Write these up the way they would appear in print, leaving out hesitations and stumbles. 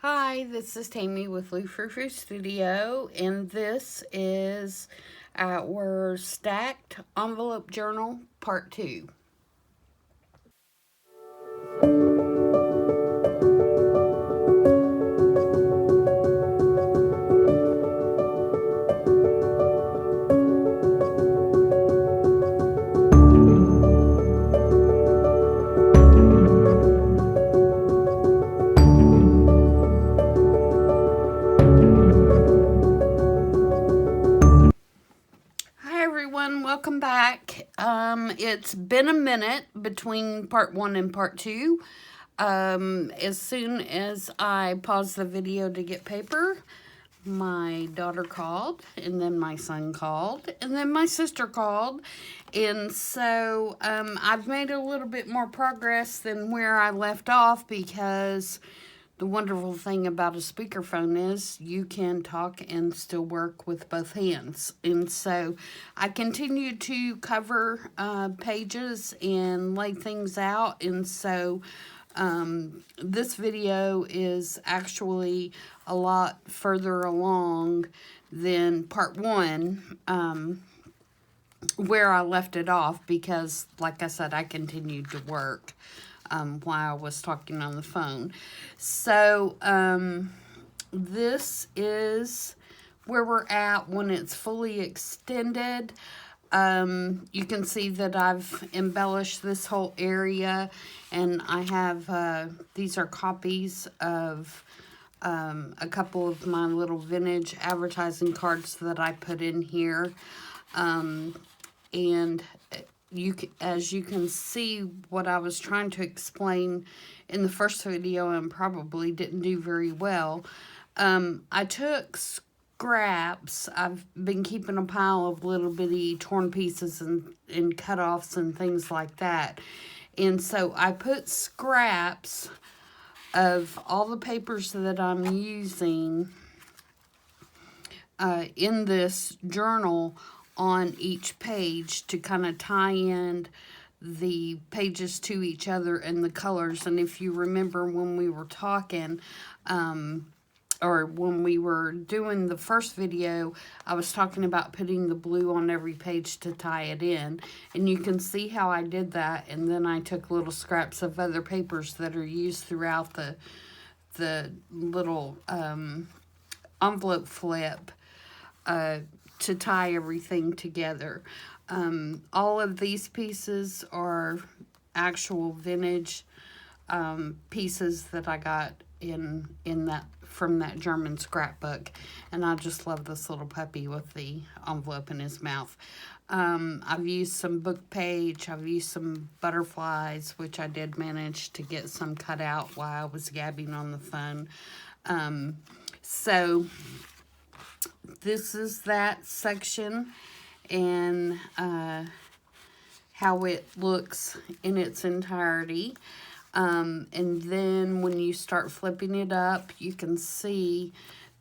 Hi, this is Tammy with Frou-frou Studio, and this is our Stacked Envelope Journal Part 2. Hi everyone, welcome back. It's been a minute between Part 1 and Part 2. As soon as I paused the video to get paper, my daughter called, and then my son called, and then my sister called. And so I've made a little bit more progress than where I left off, because the wonderful thing about a speakerphone is you can talk and still work with both hands. And so I continue to cover pages and lay things out. And so this video is actually a lot further along than part 1, where I left it off, because, like I said, I continued to work while I was talking on the phone. So this is where we're at when it's fully extended. You can see that I've embellished this whole area, and I have, these are copies of a couple of my little vintage advertising cards that I put in here. And as you can see, what I was trying to explain in the first video and probably didn't do very well, I took scraps. I've been keeping a pile of little bitty torn pieces and cut-offs and things like that. And so I put scraps of all the papers that I'm using in this journal on each page to kind of tie in the pages to each other and the colors. And if you remember when we were talking, or when we were doing the first video, I was talking about putting the blue on every page to tie it in. And you can see how I did that. And then I took little scraps of other papers that are used throughout the little envelope flip to tie everything together. All of these pieces are actual vintage pieces that I got in that from that German scrapbook, and I just love this little puppy with the envelope in his mouth. I've used some book page, I've used some butterflies, which I did manage to get some cut out while I was gabbing on the phone. So this is that section, and how it looks in its entirety. And then when you start flipping it up, you can see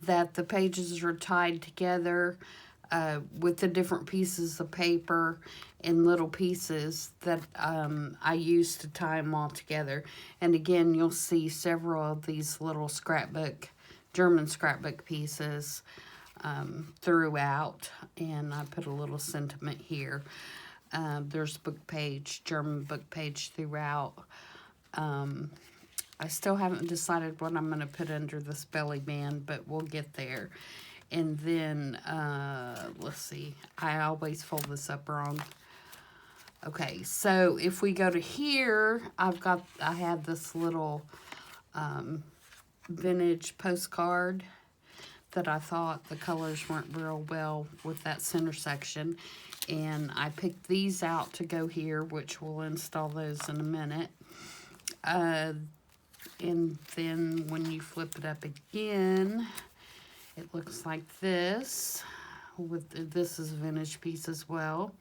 that the pages are tied together with the different pieces of paper and little pieces that I use to tie them all together. And again, you'll see several of these little German scrapbook pieces throughout, and I put a little sentiment here. There's book page, German book page throughout. I still haven't decided what I'm going to put under this belly band, but we'll get there. And then, let's see, I always fold this up wrong. Okay, so if we go to here, I have this little vintage postcard that I thought the colors weren't real well with that center section. And I picked these out to go here, which we'll install those in a minute. And then when you flip it up again, it looks like this. This is a vintage piece as well.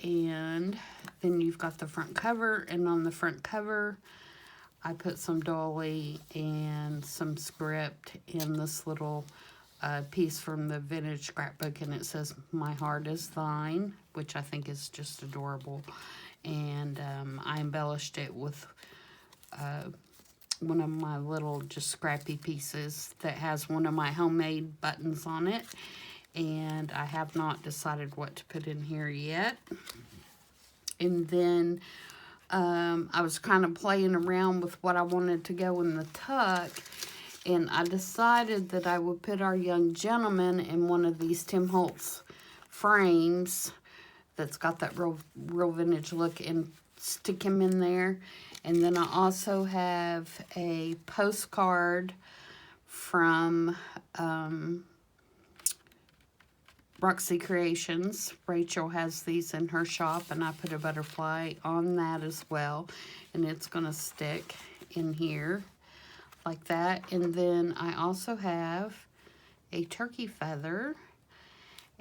And then you've got the front cover, and on the front cover, I put some dolly and some script in this little piece from the vintage scrapbook, and it says, "My heart is thine," which I think is just adorable. And I embellished it with one of my little just scrappy pieces that has one of my homemade buttons on it. And I have not decided what to put in here yet. And then I was kind of playing around with what I wanted to go in the tuck. And I decided that I would put our young gentleman in one of these Tim Holtz frames that's got that real vintage look, and stick him in there. And then I also have a postcard from Roxy Creations. Rachel has these in her shop, and I put a butterfly on that as well. And it's going to stick in here like that. And then I also have a turkey feather,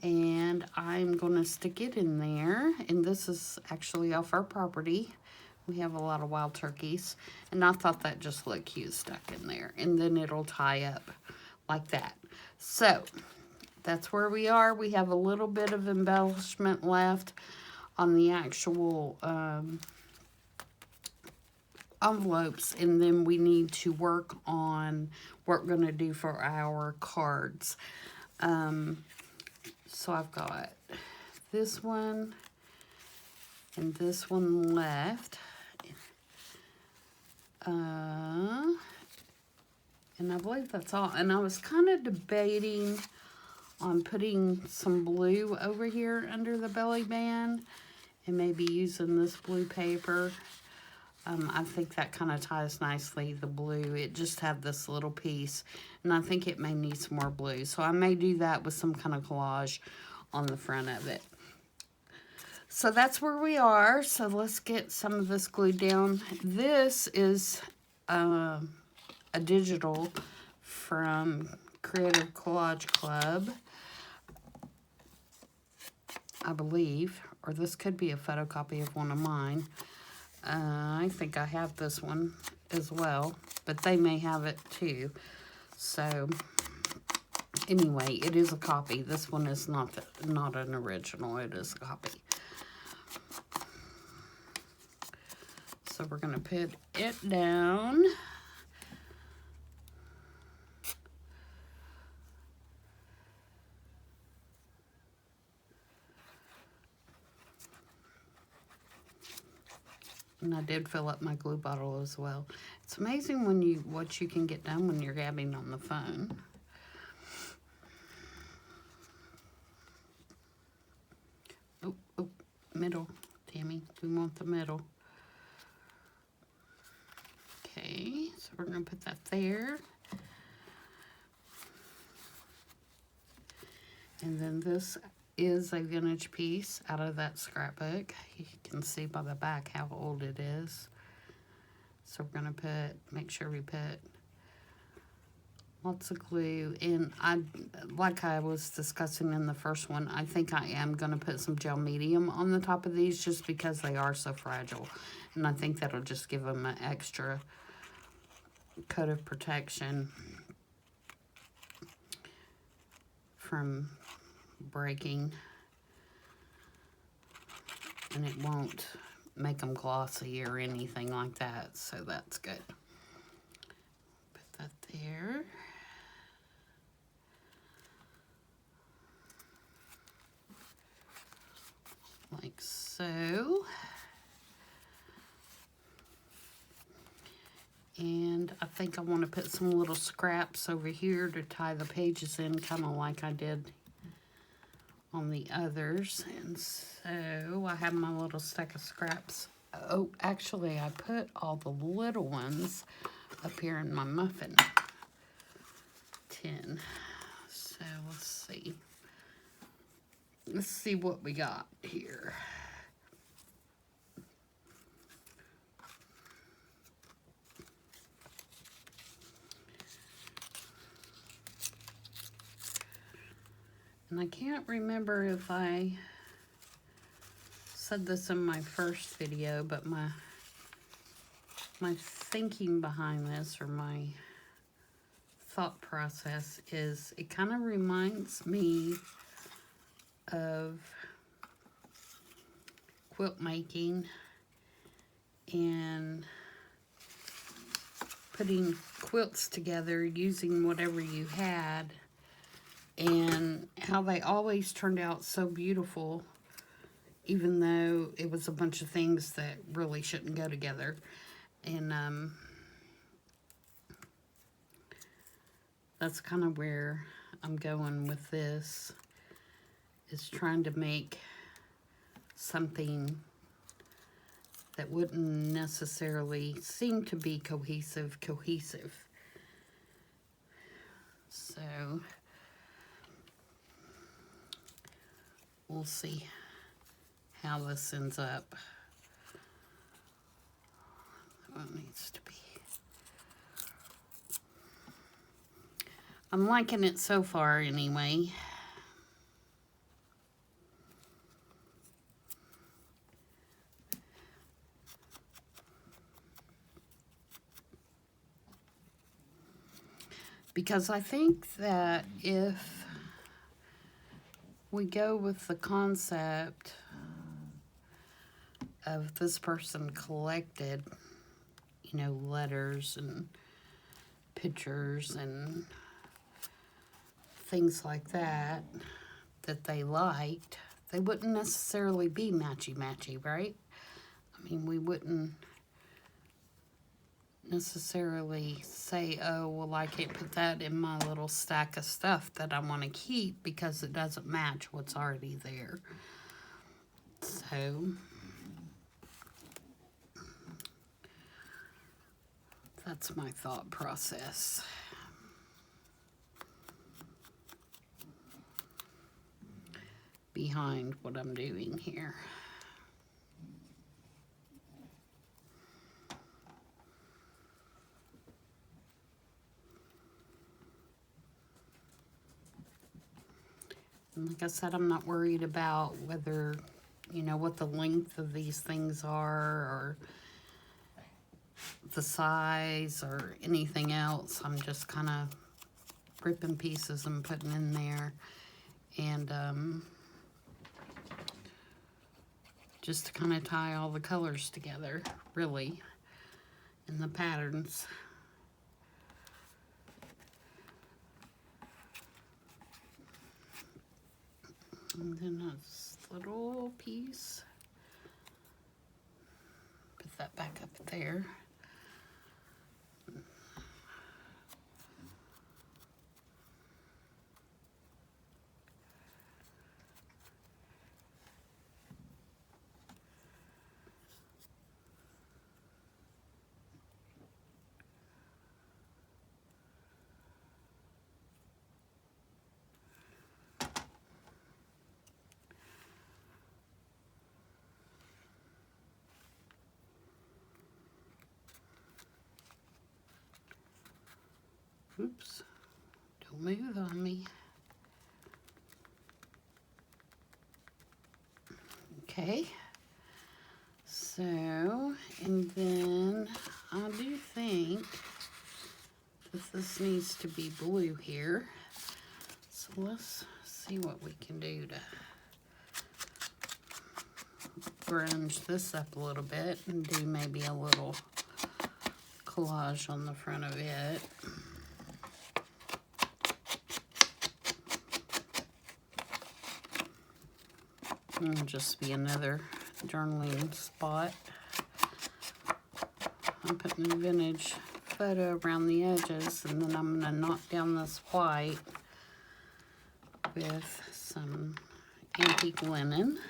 and I'm going to stick it in there. And this is actually off our property. We have a lot of wild turkeys, and I thought that just looked cute stuck in there. And then it'll tie up like that. So that's where we are. We have a little bit of embellishment left on the actual envelopes, and then we need to work on what we're going to do for our cards. So I've got this one and this one left. And I believe that's all. And I was kind of debating on putting some blue over here under the belly band and maybe using this blue paper. I think that kind of ties nicely, the blue. It just had this little piece, and I think it may need some more blue. So I may do that with some kind of collage on the front of it. So that's where we are. So let's get some of this glued down. This is a digital from Creative Collage Club, I believe, or this could be a photocopy of one of mine. I think I have this one as well, but they may have it too. So anyway, it is a copy. This one is not an original. It is a copy. So we're going to put it down. And I did fill up my glue bottle as well. It's amazing what you can get done when you're gabbing on the phone. Oh, middle, Tammy. We want the middle. Okay, so we're going to put that there. And then this is a vintage piece out of that scrapbook. You can see by the back how old it is. So we're going to make sure we put lots of glue. And like I was discussing in the first one, I think I am going to put some gel medium on the top of these just because they are so fragile. And I think that'll just give them an extra coat of protection from breaking, and it won't make them glossy or anything like that, so that's good. Put that there. Like so. And I think I want to put some little scraps over here to tie the pages in, kind of like I did on the others. And so I have my little stack of scraps. Oh, actually I put all the little ones up here in my muffin tin. So let's see what we got here. And I can't remember if I said this in my first video, but my thinking behind this, or my thought process, is it kind of reminds me of quilt making and putting quilts together using whatever you had, and how they always turned out so beautiful, even though it was a bunch of things that really shouldn't go together. And that's kind of where I'm going with this, is trying to make something that wouldn't necessarily seem to be cohesive. So we'll see how this ends up. What needs to be. I'm liking it so far anyway. Because I think that if we go with the concept of this person collected, you know, letters and pictures and things like that that they liked, they wouldn't necessarily be matchy-matchy, right? I mean, we wouldn't necessarily say, oh, well, I can't put that in my little stack of stuff that I want to keep because it doesn't match what's already there. So that's my thought process. Behind what I'm doing here. And like I said, I'm not worried about whether, you know, what the length of these things are, or the size, or anything else. I'm just kind of ripping pieces and putting in there. And just to kind of tie all the colors together, really, and the patterns. And then this little piece, put that back up there. Oops, don't move on me. Okay, so, and then I do think that this needs to be blue here. So let's see what we can do to grunge this up a little bit and do maybe a little collage on the front of it. It'll just be another journaling spot. I'm putting a vintage photo around the edges, and then I'm going to knock down this white with some antique linen.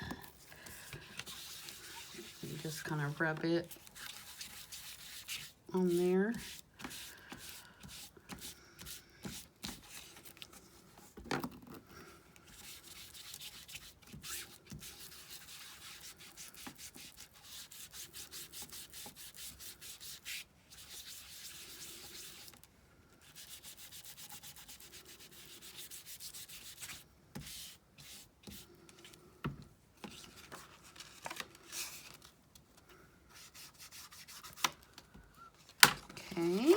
You just kind of rub it on there. Okay,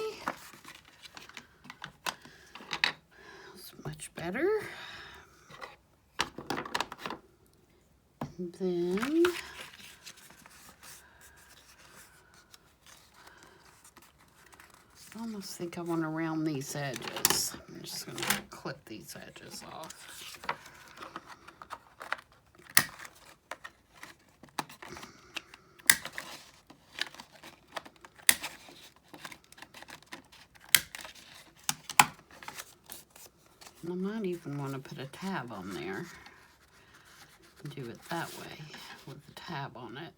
that's much better. And then just think I want to round these edges. I'm just going to clip these edges off. And I might even want to put a tab on there. Do it that way with a tab on it.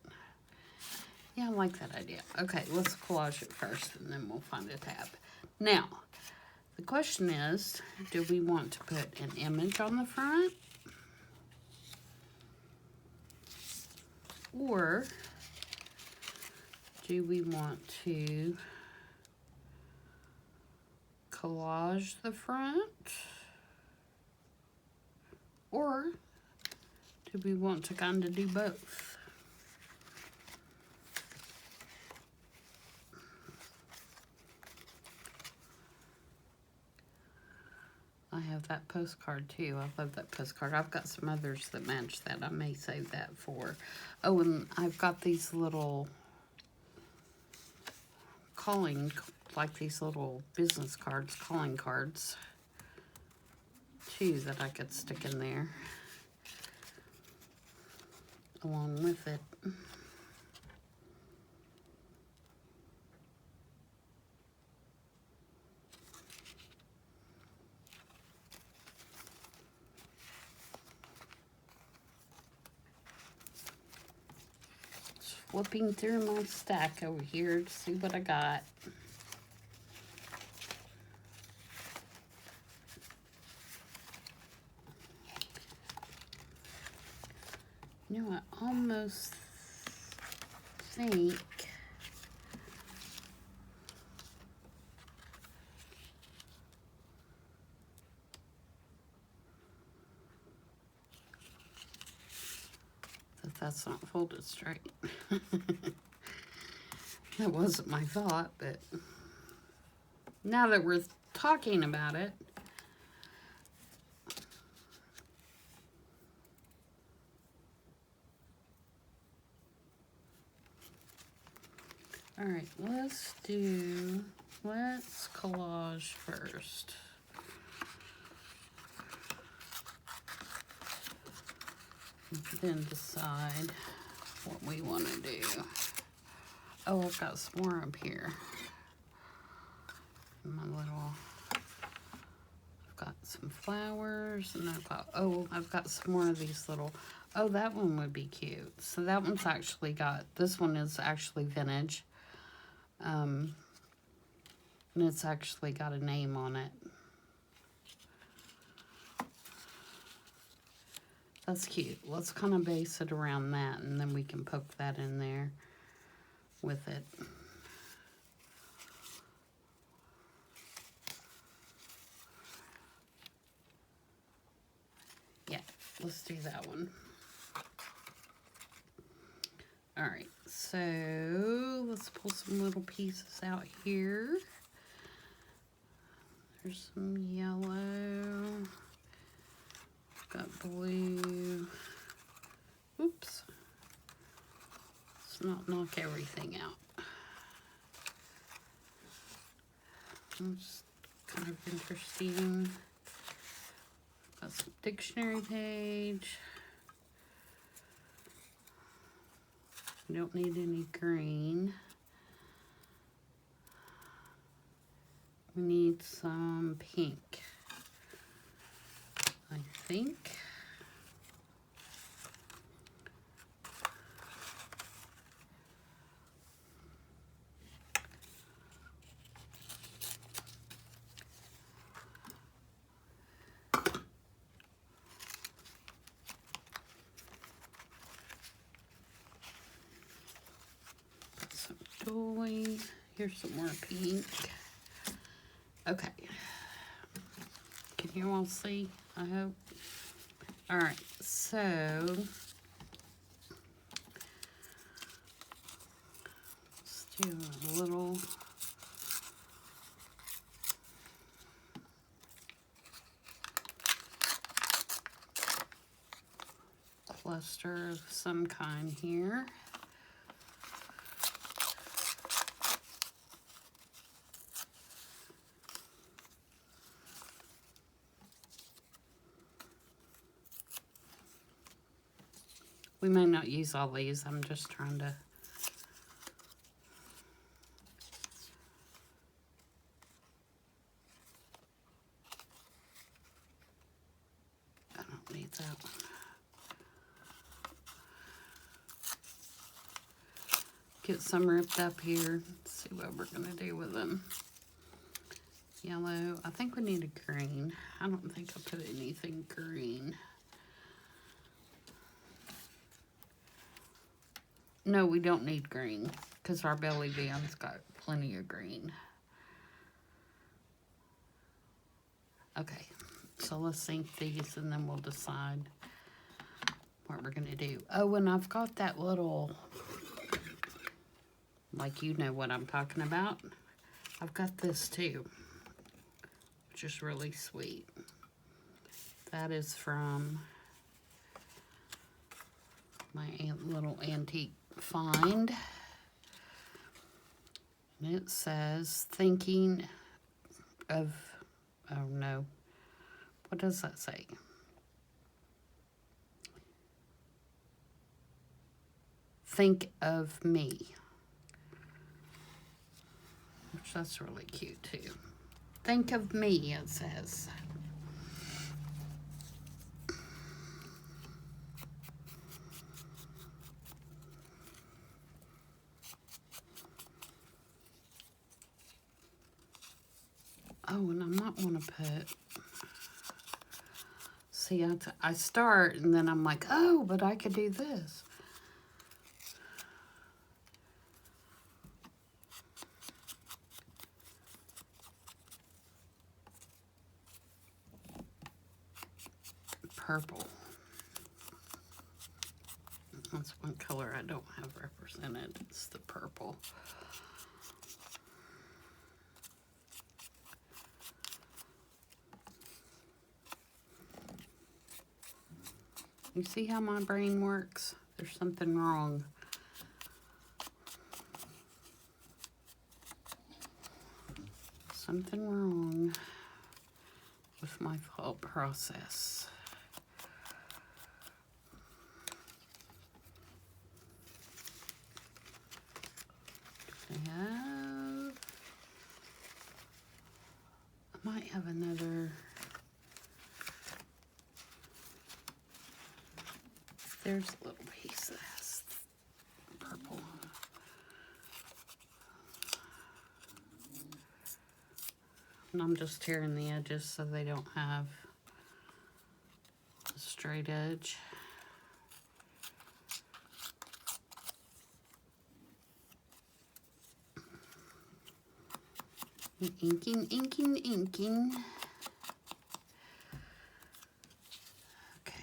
Yeah, I like that idea. Okay, let's collage it first and then we'll find a tab. Now, the question is, do we want to put an image on the front? Or do we want to collage the front? Or do we want to kind of do both? I have that postcard too. I love that postcard. I've got some others that match that. I may save that for. Oh, and I've got these little calling, like these little business cards, calling cards too, that I could stick in there along with it. Flipping through my stack over here to see what I got. You know, I almost think that that's not folded straight. That wasn't my thought, but now that we're talking about it, all right, let's collage first. Then decide what we want to do. Oh, I've got some more up here. I've got some flowers, and I've got some more of these little, oh, that one would be cute. So that one's actually this one is actually vintage. And it's actually got a name on it. That's cute. Let's kind of base it around that, and then we can poke that in there with it. Yeah, let's do that one. All right, so let's pull some little pieces out here. There's some yellow. Got blue. Oops. Let's not knock everything out. It's kind of interesting. Got some dictionary page. We don't need any green. We need some pink, I think. Some doily. Here's some more pink. Okay. Can you all see? I hope. All right, so let's do a little cluster of some kind here. We may not use all these. I'm just trying to... I don't need that one. Get some ripped up here. Let's see what we're going to do with them. Yellow. I think we need a green. I don't think I put anything green. No, we don't need green because our belly band's got plenty of green. Okay, so let's sync these and then we'll decide what we're going to do. Oh, and I've got that little, like you know what I'm talking about. I've got this too, which is really sweet. That is from my little antique find. And it says, thinking of, oh no, what does that say? Think of me. Which that's really cute too. Think of me, it says. Oh, and I might want to put, see, I start and then I'm like, oh, but I could do this. Purple. That's one color I don't have represented. It's the purple. You see how my brain works? There's something wrong. Something wrong with my thought process. I might have another. There's a little piece that has purple. And I'm just tearing the edges so they don't have a straight edge. Inking, inking, inking. Okay.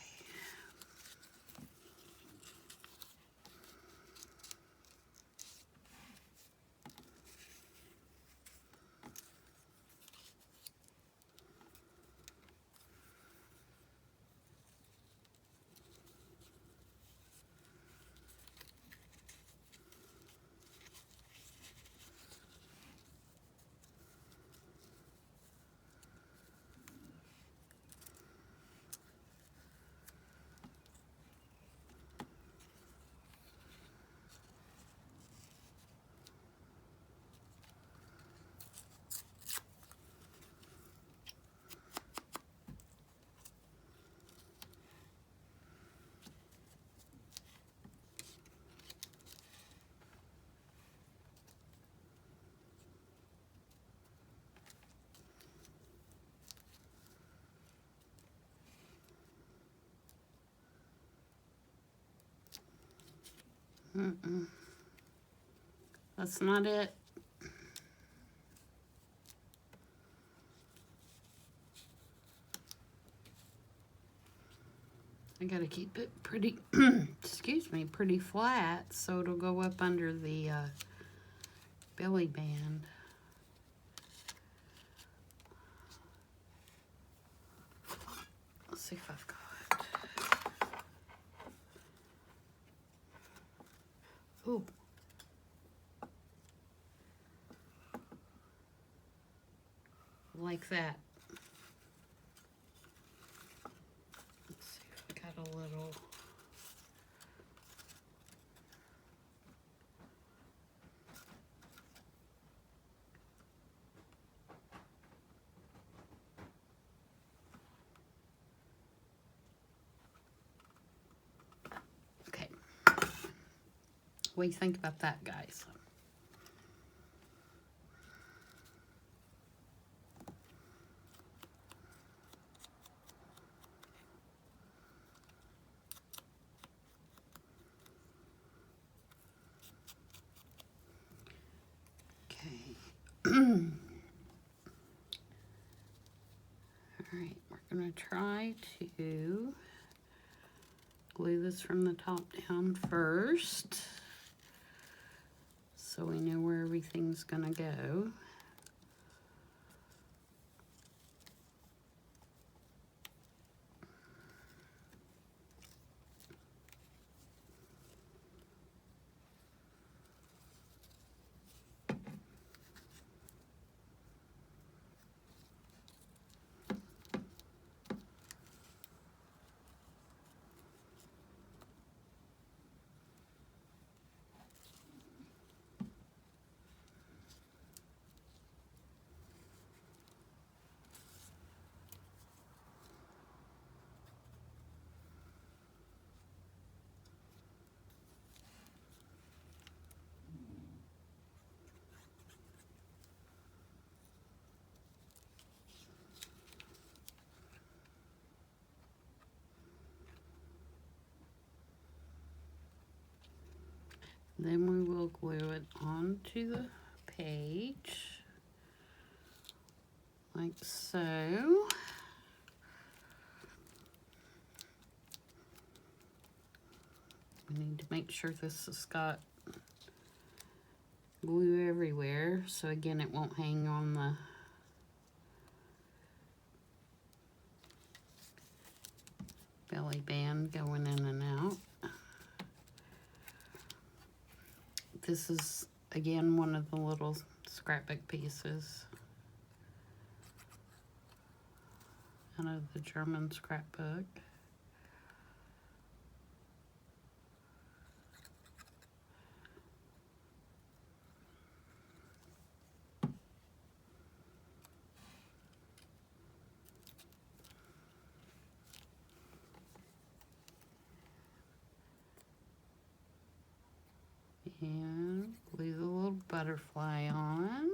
That's not it. I gotta keep it pretty, excuse me, pretty flat so it'll go up under the belly band. Let's see if I've got. Ooh. Like that. Let's see if I got a little. What do you think about that, guys? Okay. Alright, we're going to try to glue this from the top down first, so we know where everything's going to go. Then we will glue it onto the page, like so. We need to make sure this has got glue everywhere, so again it won't hang on the belly band going in and out. This is again one of the little scrapbook pieces out of the German scrapbook. And glue the little butterfly on.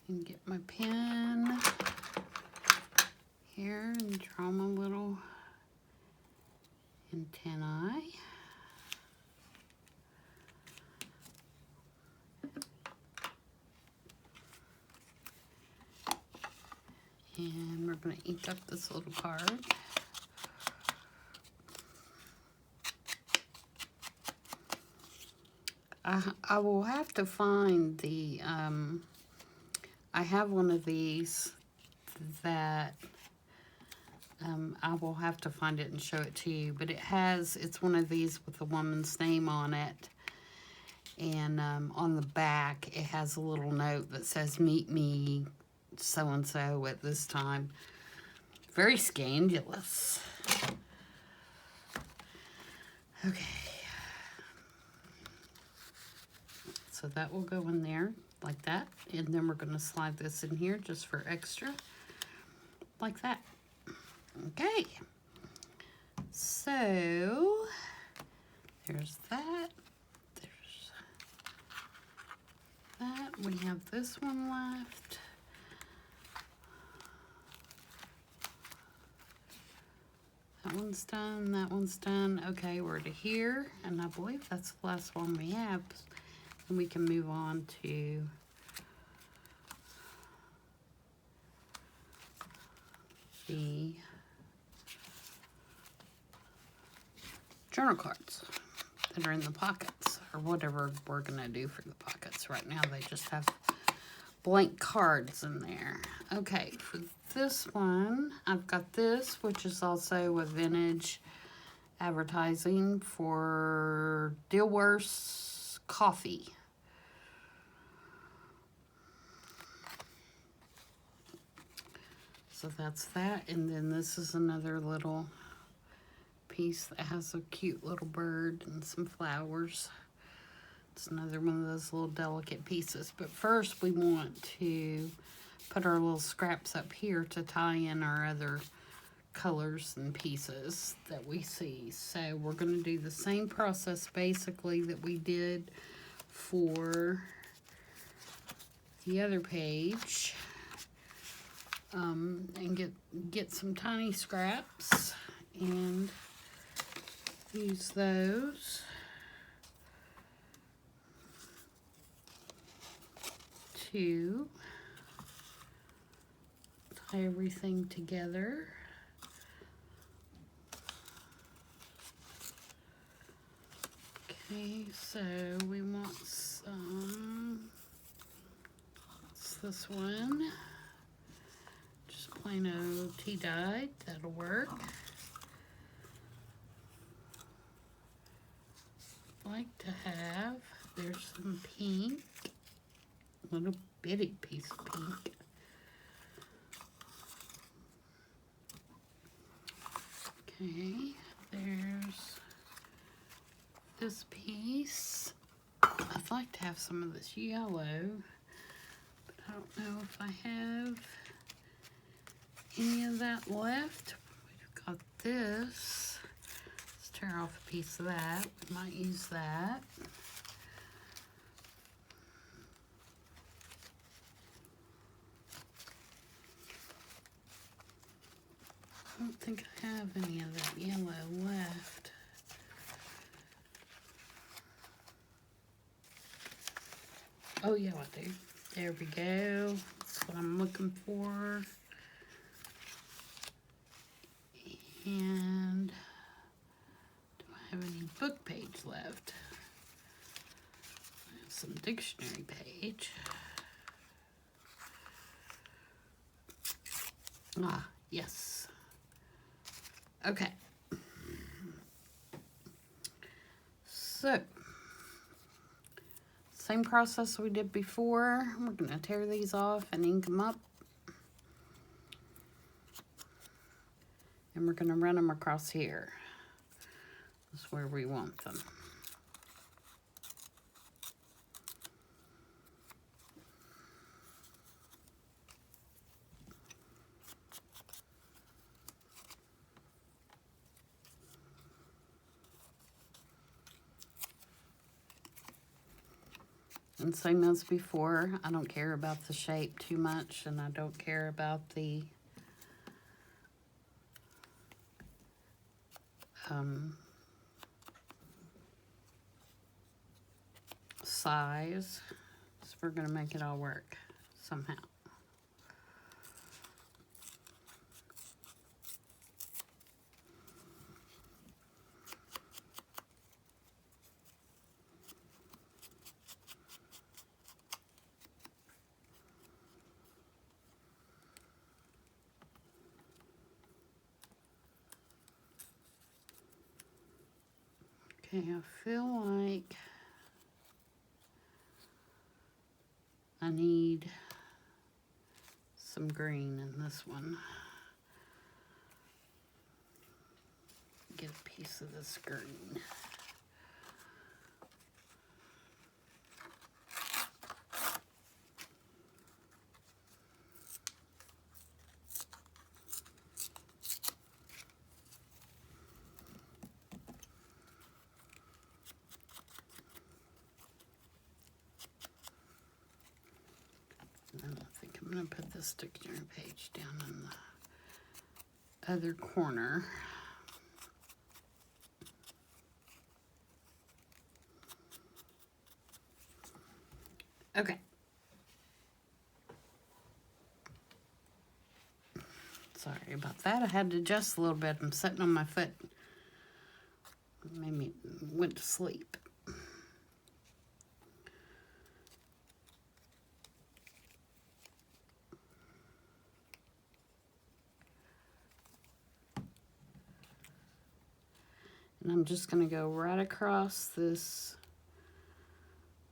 And get my pen here and draw my little antennae. And we're going to ink up this little card. I will have to find the, I have one of these that I will have to find it and show it to you. But it's one of these with a woman's name on it. And on the back, it has a little note that says, "Meet me so-and-so at this time." Very scandalous. Okay. So that will go in there like that. And then we're going to slide this in here just for extra. Like that. Okay. So, there's that. There's that. We have this one left. That one's done, that one's done. Okay, we're to here, and I believe that's the last one we have. And we can move on to the journal cards that are in the pockets, or whatever we're gonna do for the pockets. Right now they just have blank cards in there. Okay, for this one, I've got this, which is also a vintage advertising for Dilworth's coffee. So that's that, and then this is another little piece that has a cute little bird and some flowers. It's another one of those little delicate pieces. But first we want to put our little scraps up here to tie in our other colors and pieces that we see. So we're going to do the same process basically that we did for the other page, and get some tiny scraps and use those to tie everything together. Okay, so we want some, what's this one? Just plain old tea-dyed, that'll work. Like to have, there's some pink, little bitty piece of pink. Okay, there's this piece. I'd like to have some of this yellow, but I don't know if I have any of that left. We've got this. Let's tear off a piece of that. We might use that. I don't think I have any of that yellow left. Oh yeah, I do. There we go. That's what I'm looking for. And do I have any book page left? I have some dictionary page. Ah, yes. Okay. So, same process we did before. We're going to tear these off and ink them up. And we're going to run them across here. That's where we want them. And same as before, I don't care about the shape too much, and I don't care about the size. So we're going to make it all work somehow. Okay, I feel like I need some green in this one. Get a piece of this green. And I think I'm going to put this dictionary page down in the other corner. Okay. Sorry about that. I had to adjust a little bit. I'm sitting on my foot. Made me went to sleep. And I'm just going to go right across this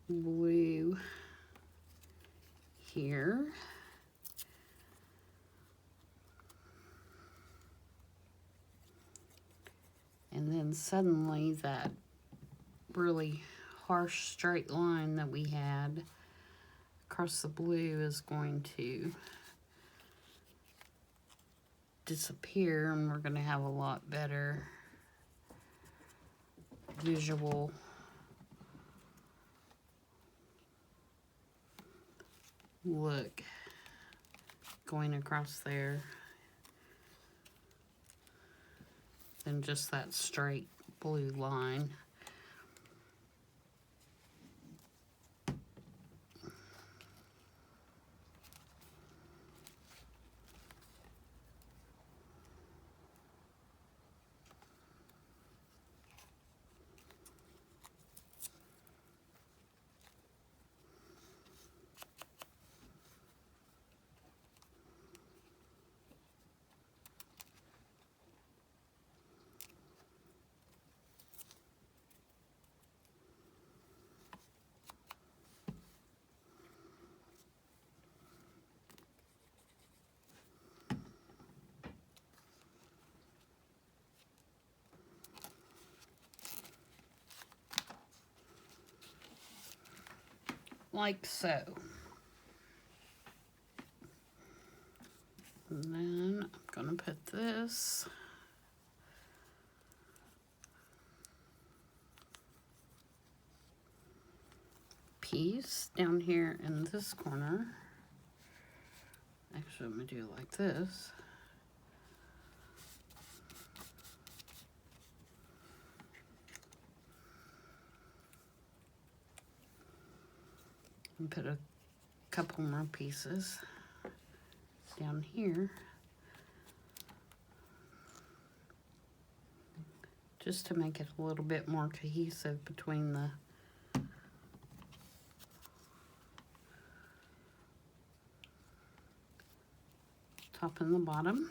blue here. And then suddenly that really harsh straight line that we had across the blue is going to disappear, and we're going to have a lot better visual look going across there than just that straight blue line. Like so. And then I'm gonna put this piece down here in this corner. Actually, I'm gonna do it like this. And put a couple more pieces down here, just to make it a little bit more cohesive between the top and the bottom.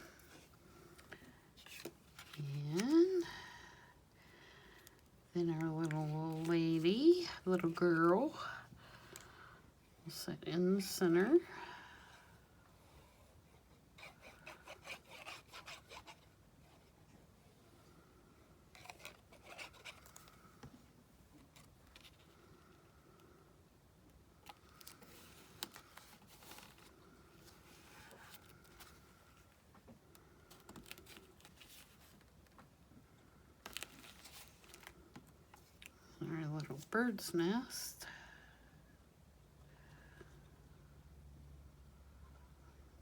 And then our little lady, little girl, will sit in the center. Our little bird's nest.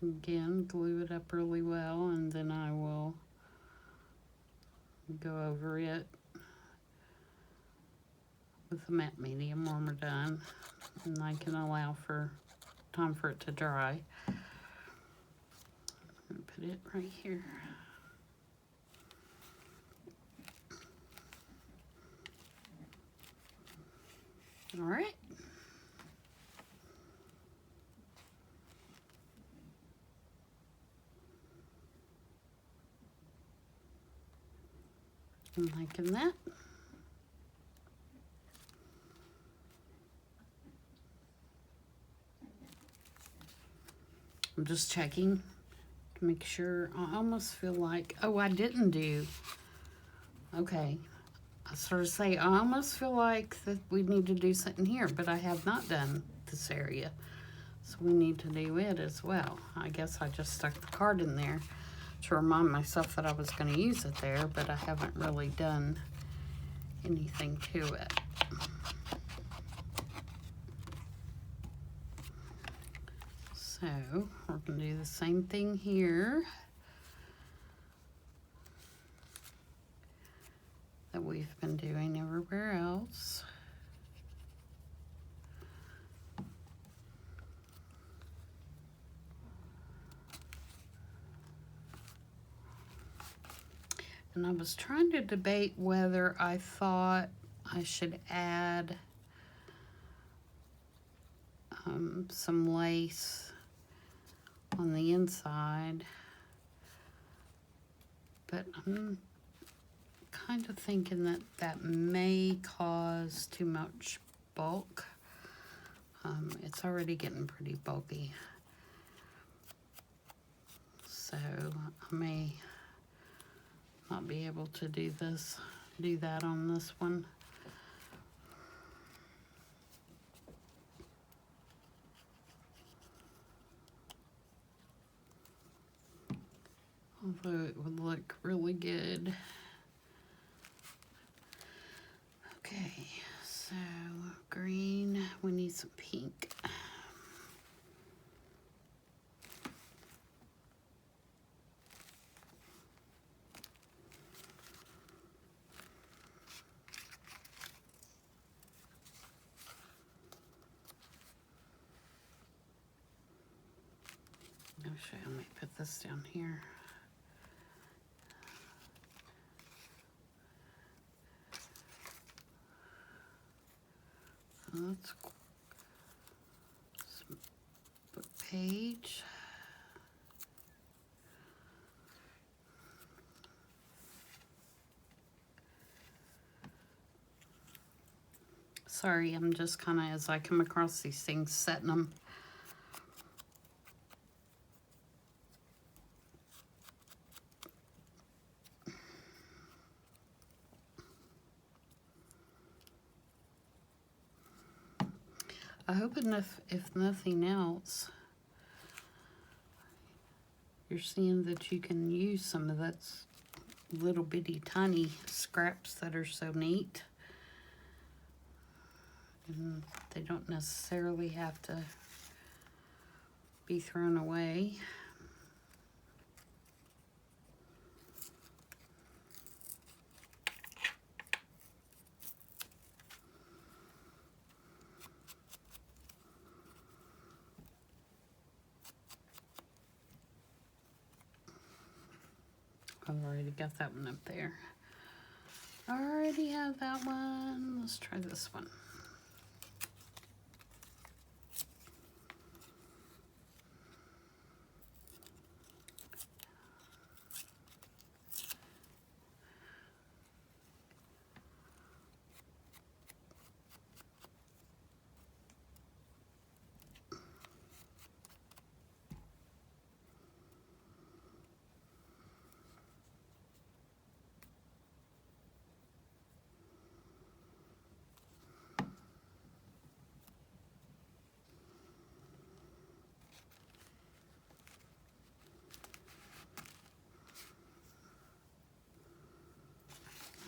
Again, glue it up really well, and then I will go over it with the matte medium when we're done, and I can allow for time for it to dry. And put it right here. All right. I'm liking that. I'm just checking to make sure. I almost feel like, oh, I didn't do. Okay. I sort of say, I almost feel like that we need to do something here, but I have not done this area. So we need to do it as well. I guess I just stuck the card in there to remind myself that I was going to use it there, but I haven't really done anything to it. So we're going to do the same thing here that we've been doing everywhere else. And I was trying to debate whether I thought I should add some lace on the inside, but I'm kind of thinking that that may cause too much bulk. It's already getting pretty bulky, so I may not be able to do that on this one. So it would look really good. Okay, so green, we need some pink. Actually, let me put this down here. So let's put page. Sorry, I'm just kind of, as I come across these things, setting them. I hope if nothing else, you're seeing that you can use some of that little bitty tiny scraps that are so neat. And they don't necessarily have to be thrown away. I've already got that one up there. I already have that one. Let's try this one.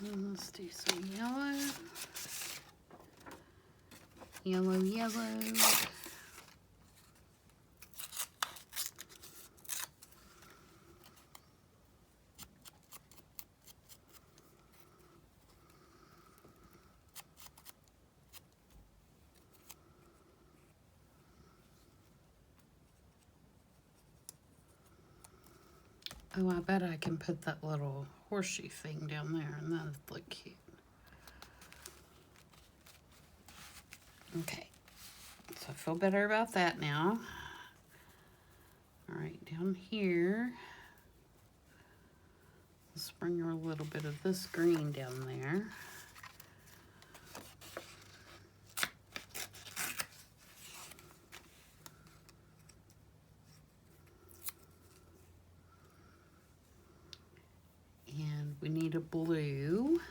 And let's do some yellow. Yellow, yellow. Oh, I bet I can put that little horseshoe thing down there and that'd look cute. Okay, so I feel better about that now. All right, down here, let's bring a little bit of this green down there. And we need a blue.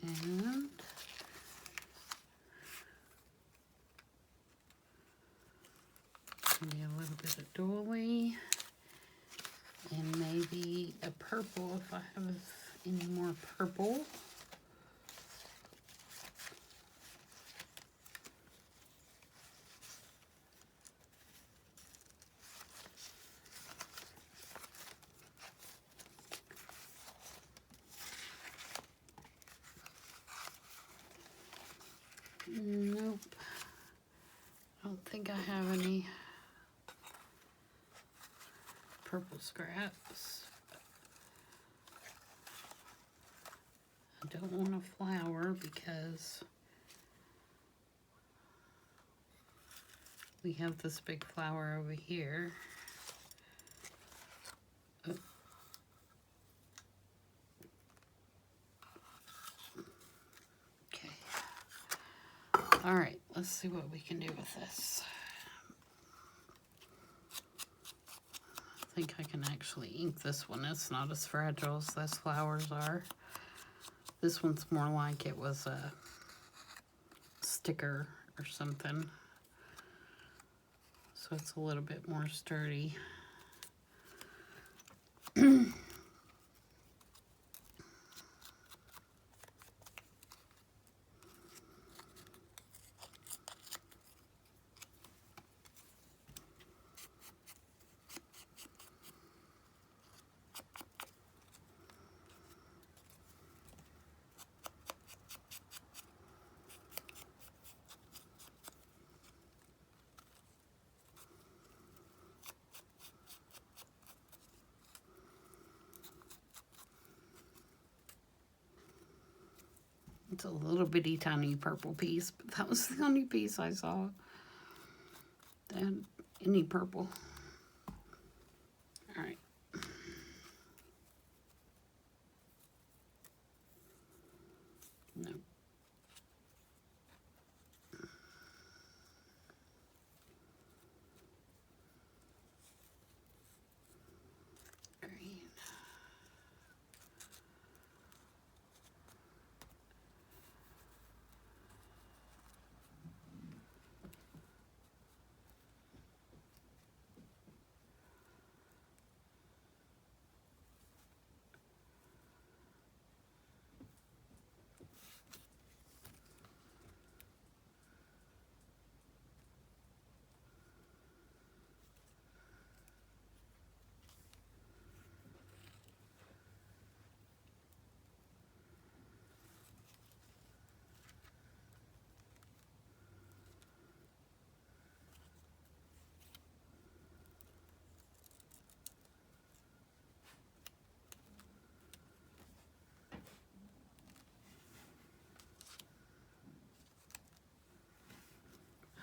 And maybe a little bit of doily. And maybe a purple if I have any more purple. Nope. I don't think I have any purple scraps. I don't want a flower because we have this big flower over here. Oh. Okay. All right, let's see what we can do with this. think I can actually ink this one. It's not as fragile as those flowers are. This one's more like it was a sticker or something. So it's a little bit more sturdy. It's a little bitty tiny purple piece, but that was the only piece I saw that had any purple. All right. No. Green.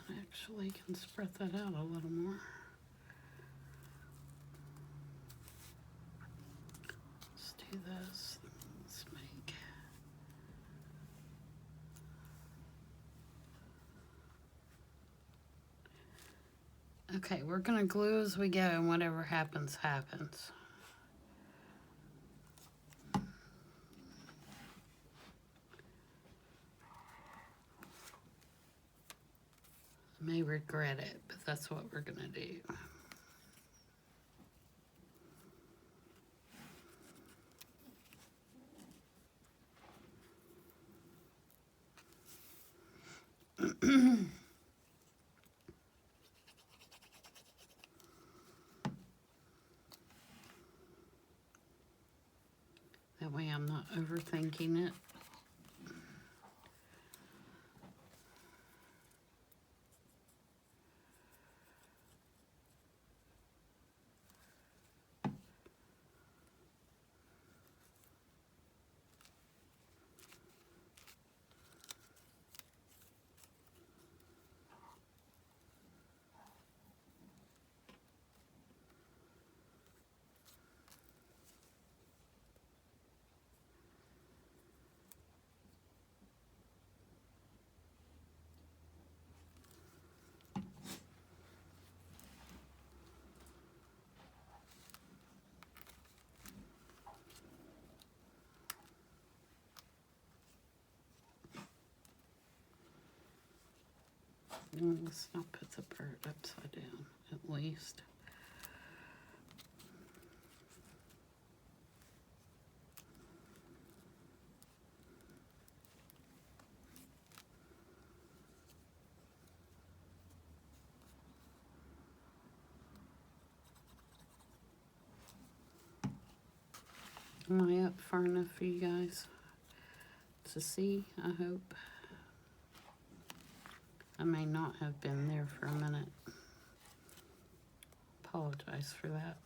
I actually can spread that out a little more. Let's do this. Let's make. Okay, we're gonna glue as we go, and whatever happens, happens. I may regret it, but that's what we're gonna do. That way I'm not overthinking it. Let's not put the bird upside down, at least. Am I up far enough for you guys to see? I hope. I may not have been there for a minute. Apologize for that.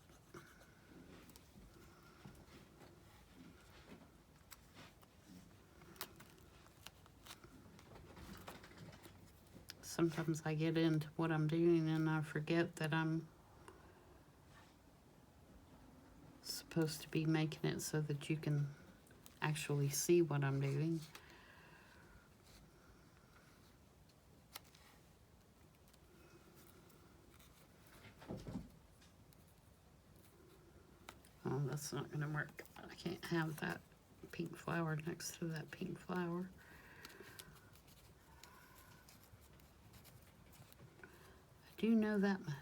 Sometimes I get into what I'm doing and I forget that I'm supposed to be making it so that you can actually see what I'm doing. that's not going to work. I can't have that pink flower next to that pink flower. I do know that much.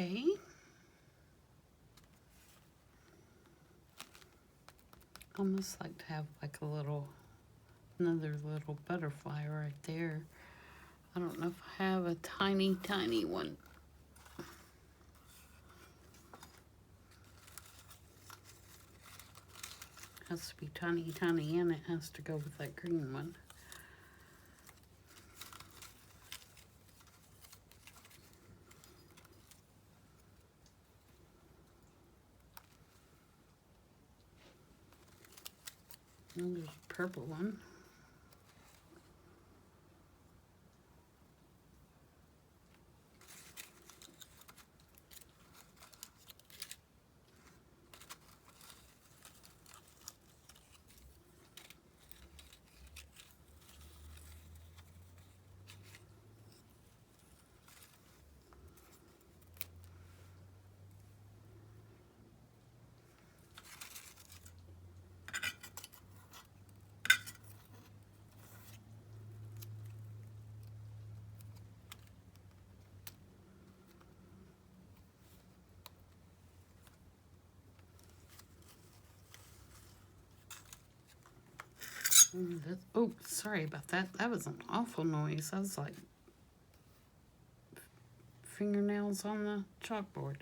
Okay. Almost like to have like another little butterfly right there. I don't know if I have a tiny, tiny one. Has to be tiny, tiny, and it has to go with that green one. And there's a purple one. Oh, sorry about that. That was an awful noise. That was like fingernails on the chalkboard.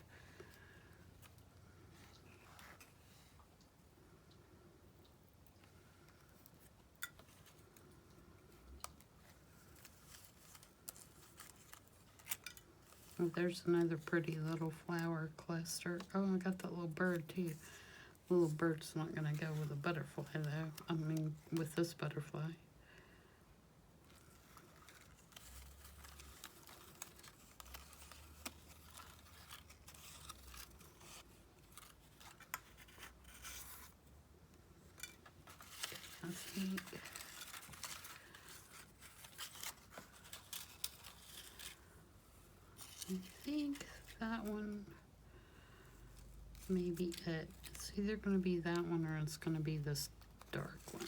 Oh, there's another pretty little flower cluster. Oh, I got that little bird too. Little bird's not going to go with a butterfly though. I mean, with this butterfly. I think that one may be it. It's either going to be that one or it's going to be this dark one.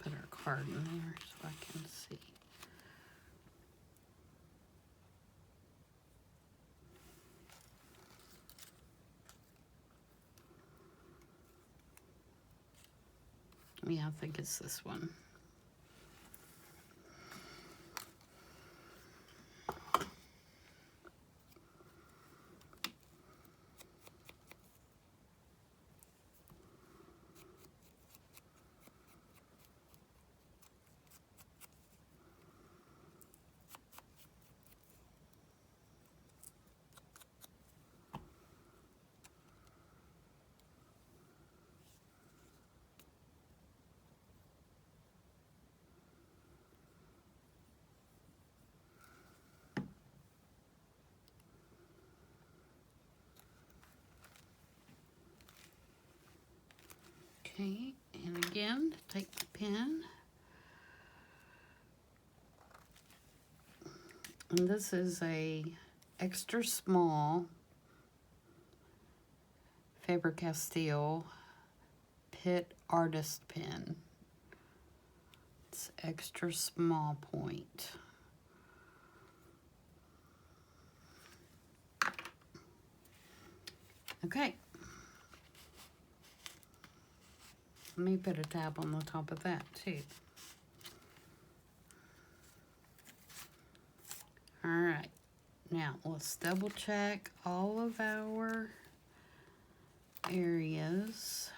Put our card in there so I can see. Yeah, I think it's this one. Okay, and again, take the pen. And this is a extra small Faber-Castell Pitt Artist pen. this extra small point. Okay. Let me put a tab on the top of that too. All right. Now let's double check all of our areas.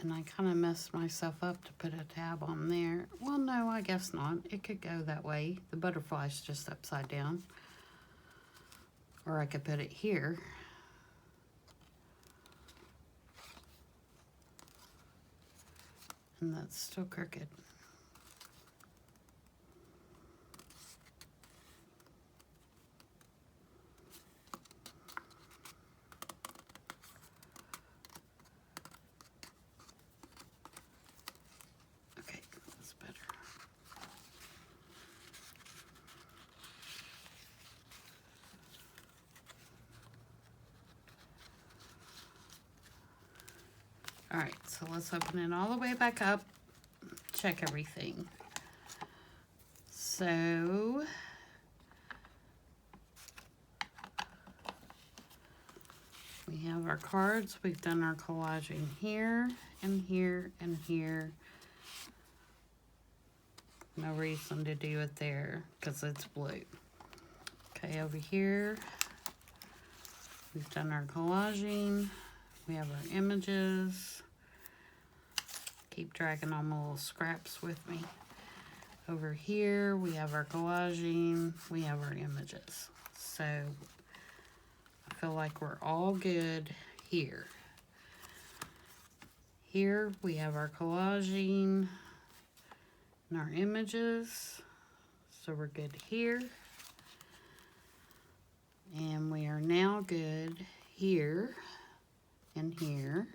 And I kind of messed myself up to put a tab on there. Well, no, I guess not. It could go that way. The butterfly's just upside down. Or I could put it here. And that's still crooked. Okay, that's better. All right, so let's open it all the way back up. Check everything. So we have our cards. We've done our collaging here and here and here. No reason to do it there because it's blue. Okay, over here we've done our collaging. We have our images. Keep dragging on my little scraps with me. Over here, we have our collaging. We have our images. So, I feel like we're all good here. Here, we have our collaging and our images. So, we're good here. And we are now good here and here.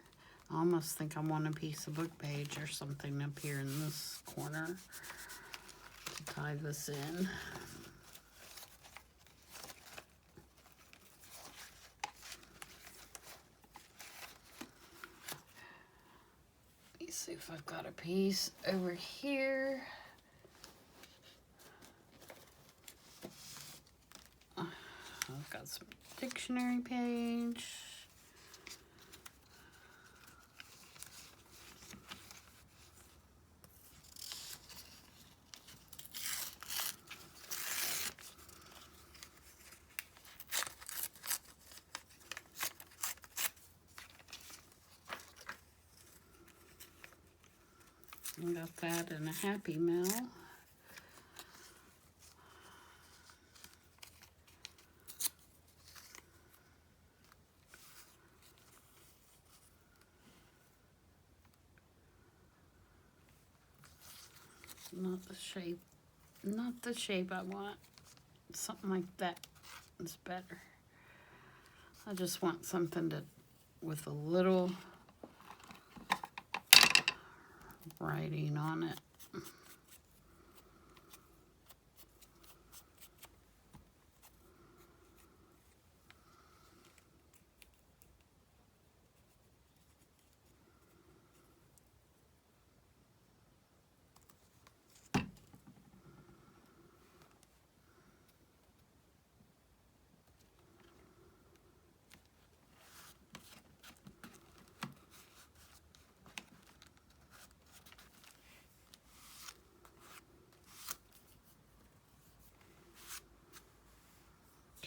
I almost think I want a piece of book page or something up here in this corner to tie this in. Let me see if I've got a piece over here. I've got some dictionary page. Got that in a Happy Mail. Not the shape I want. Something like that is better. I just want something with a little writing on it.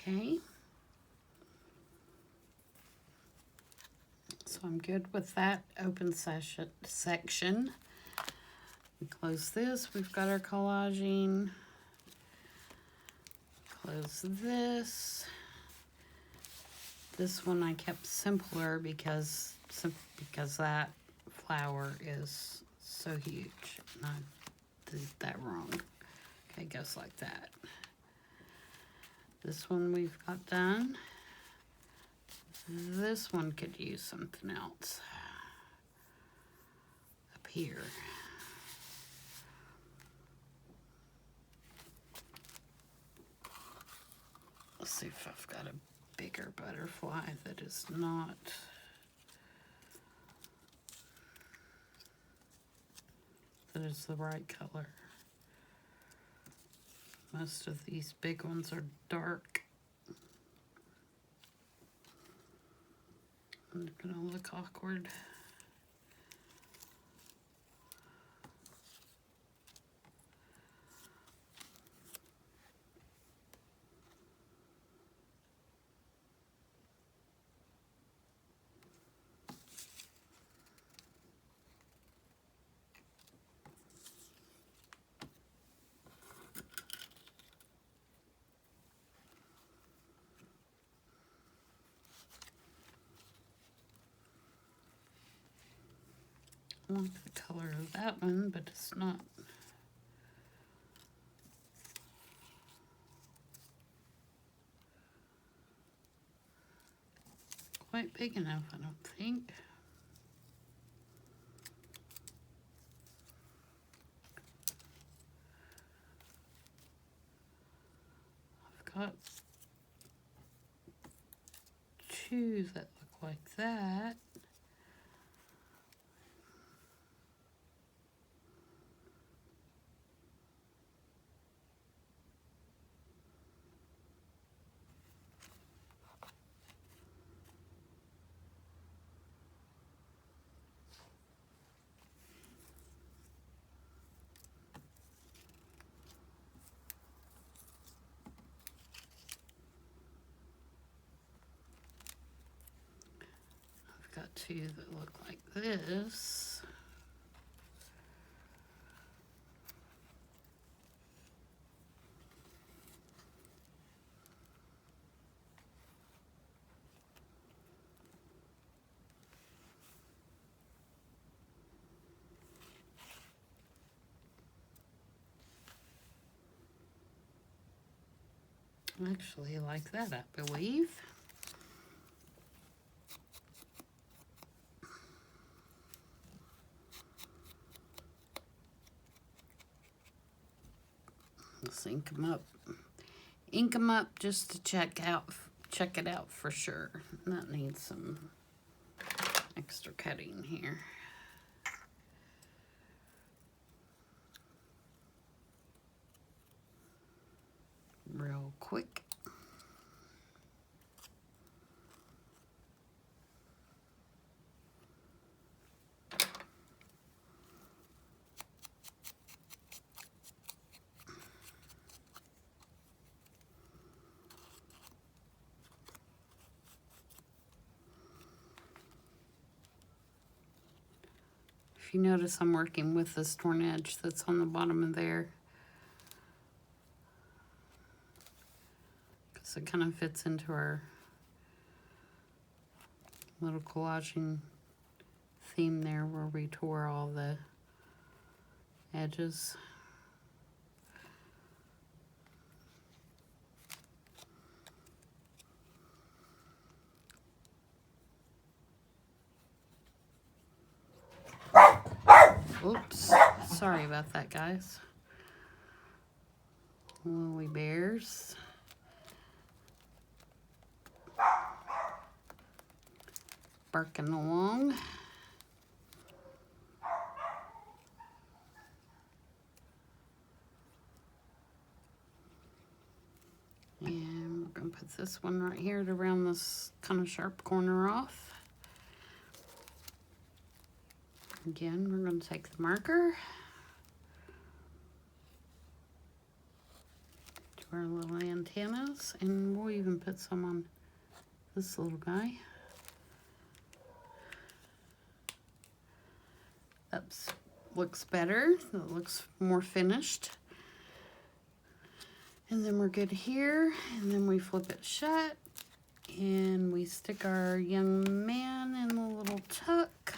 Okay. So I'm good with that open section. We close this. We've got our collaging. Close this. This one I kept simpler because that flower is so huge. And I did that wrong. Okay, it goes like that. This one we've got done. This one could use something else up here. Let's see if I've got a bigger butterfly that is not the right color. Most of these big ones are dark. It's gonna look awkward. I like the color of that one, but it's not quite big enough, I don't think. I've got two that look like that. Got two that look like this. I actually like that, I believe. Let's ink them up. Ink them up just to check it out for sure. That needs some extra cutting here. Real quick. If you notice, I'm working with this torn edge that's on the bottom of there, because it kind of fits into our little collaging theme there where we tore all the edges. Oops, sorry about that, guys. Lily bears. Barking along. And we're going to put this one right here to round this kind of sharp corner off. Again, we're going to take the marker to our little antennas, and we'll even put some on this little guy. That looks better. That looks more finished. And then we're good here, and then we flip it shut, and we stick our young man in the little tuck.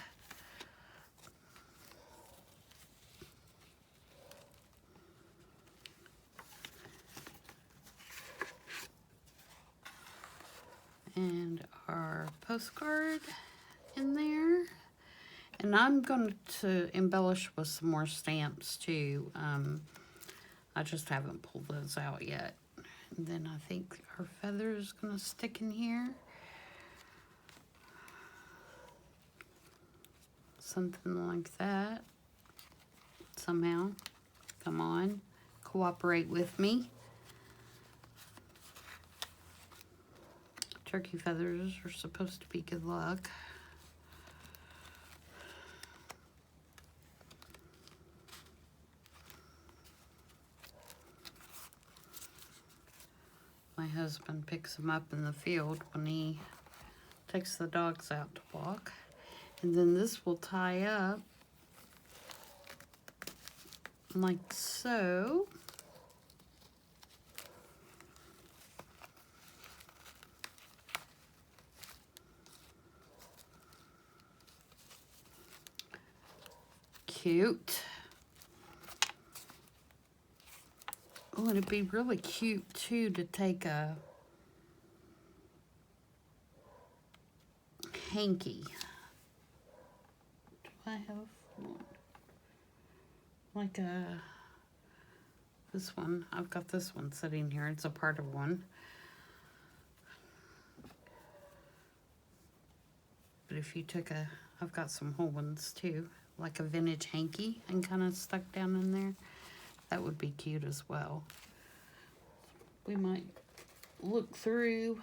And our postcard in there. And I'm going to embellish with some more stamps too. I just haven't pulled those out yet. And then I think her feather is going to stick in here. Something like that. Somehow. Come on. Cooperate with me. Turkey feathers are supposed to be good luck. My husband picks them up in the field when he takes the dogs out to walk. And then this will tie up like so. Cute. Oh, it'd be really cute too to take a hanky. Do I have one? Like this one. I've got this one sitting here. It's a part of one. But if you took I've got some whole ones too, like a vintage hanky and kind of stuck down in there. That would be cute as well. We might look through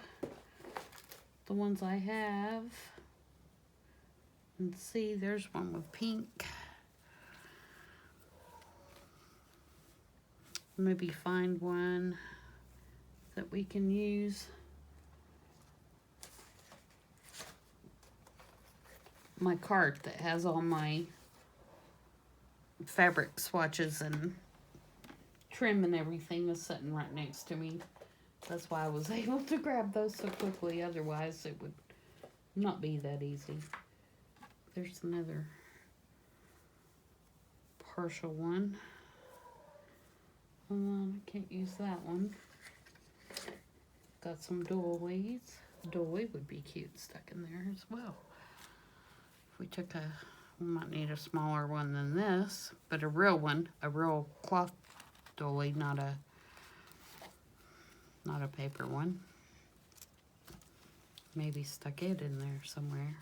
the ones I have and see. There's one with pink. Maybe find one that we can use. My cart that has all my fabric swatches and trim and everything is sitting right next to me. That's why I was able to grab those so quickly. Otherwise, it would not be that easy. There's another partial one. I can't use that one. Got some doilies. Doily would be cute stuck in there as well. If we took we might need a smaller one than this, but a real one, a real cloth doily, not a paper one. Maybe stuck it in there somewhere.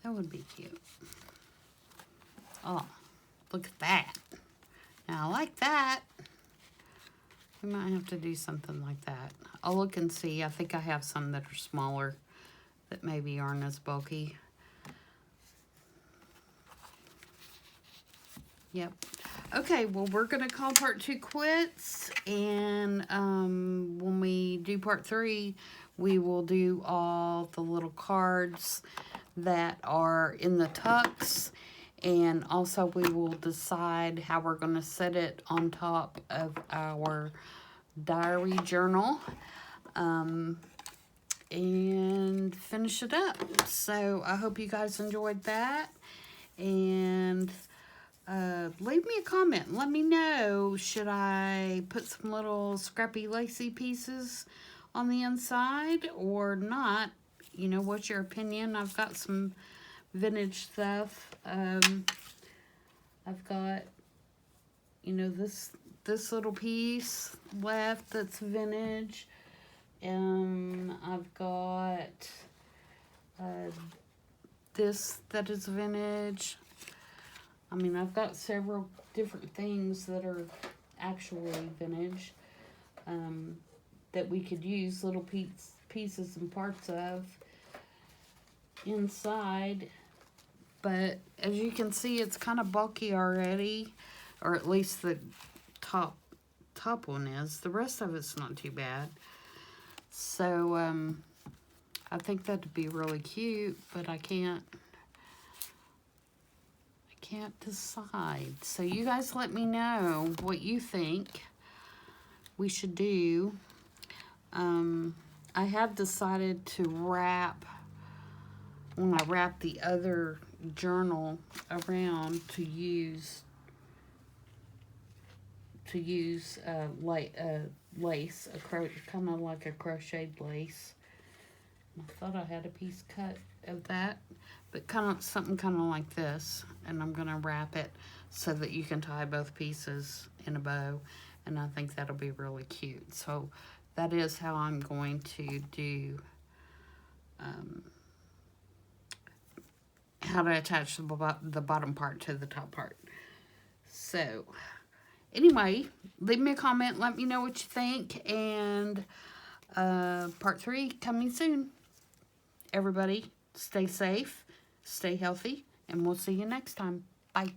That would be cute. Oh, look at that. Now I like that. We might have to do something like that. I'll look and see. I think I have some that are smaller that maybe aren't as bulky. Yep. Okay, well, we're going to call part 2 quits. And when we do part 3, we will do all the little cards that are in the tucks. And also we will decide how we're going to set it on top of our diary journal. And finish it up. So I hope you guys enjoyed that. And leave me a comment and let me know, should I put some little scrappy lacy pieces on the inside or not? You know, what's your opinion? I've got some vintage stuff. I've got, you know, this little piece left that's vintage. I've got this that is vintage. I mean, I've got several different things that are actually vintage that we could use little pieces and parts of inside. But as you can see, it's kind of bulky already, or at least the top one is. The rest of it's not too bad. So I think that'd be really cute, but I can't decide. So you guys let me know what you think we should do. I have decided to wrap, when I wrap the other journal around, to use lace, kind of like a crocheted lace. I thought I had a piece cut of that, but something kind of like this, and I'm gonna wrap it so that you can tie both pieces in a bow, and I think that'll be really cute. So that is how I'm going to do, how to attach the bottom part to the top part. So, anyway, leave me a comment. Let me know what you think. And part 3 coming soon. Everybody, stay safe, stay healthy, and we'll see you next time. Bye.